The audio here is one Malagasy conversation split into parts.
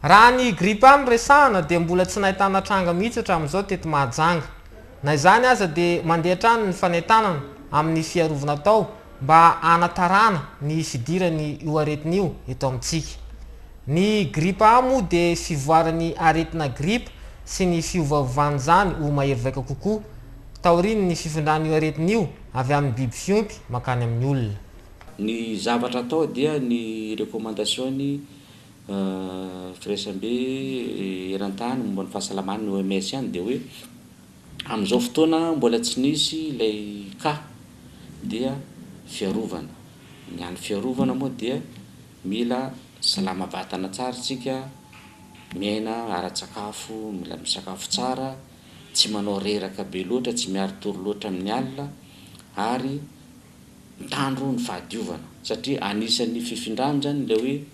Raha ny gripa any resahana dia mbola tsy nahitana tranga mihitsy hatramin'izao teto Mahajanga. Na izany aza dia mandeha trano ny fanentanana amin'ny fiarovana tao mba hanatarana ny fidirany io aretina io eto amintsika. Ny gripa A moa dia fivoaran'ny aretina gripa sy ny fiovaovany zany ho mahery vaika kokoa taoriny ny fifindran'io aretina io avy amin'ny biby fiompy makany amin'ny olona. Ny zavatra atao dia ny rekomandasion firaisambe eran-tany momba ny fahasalamany ny OMS ihany dia hoe amin'izao fotoana mbola tsy nisy ilay dia fiarovana. Ny any fiarovana moa dia mila salama vatana tsara tsika, miaina ara-tsakafo, mila misakafo tsara, tsy manao reraka be loatra, tsy miaro tory loatra amin'ny alina ary mitandro ny fahadiovana satria anisan'ny fifindrany zany ilay hoe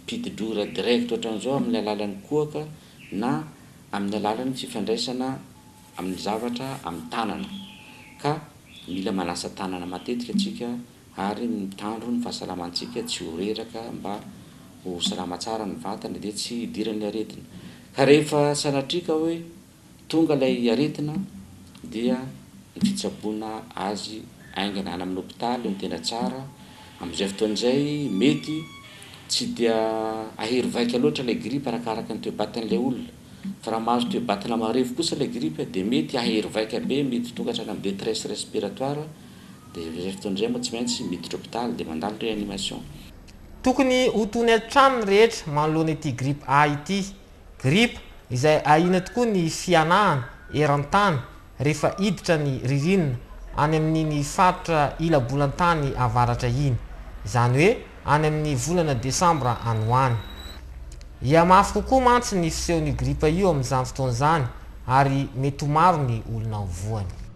pidi-doza direct ohatran'izao amin'ny alalan'ny kohaka na amin'ny alalan'ny fifandraisana amin'ny zavatra amin'ny tanana, ka mila manasa tanana matetika atsika ary mitandro ny fahasalamantsika tsy ho reraka mba ho salama tsara ny vatana dia tsy hidiran'ny aretina. Ka rehefa sanatrika hoe tonga ilay aretina dia ny fitsaboana azy aingana any amin'ny hopitaly no tena tsara. Amin'izay fotoan'izay mety tsy dia ahery vaika loatra ilay gripa arakaraka ny toe-batan'ilay olona, fa raha mahazo toe-batana marefo kosa ilay gripa dia mety ahery vaika be, mety tonga hatrany amin'ny détresse respiratoire dia izay fotoan'izay moa tsy maintsy miditra hopitaly dia mandalo réanimation. Tokony ho tony hatrany rehetra manoloana ity gripa A ity. Gripa izay ahina tokoa ny fianahana eran-tany rehefa iditra ny ririnina any amin'iny faritra ilabolan-tany avaratra iny, izany hoe any amin'ny volana Desambra any ho any. Mafy kokoa mantsy ny fisehon'io gripa io amin'izany fotoana izany ary mety ho maro ny olona ho voany.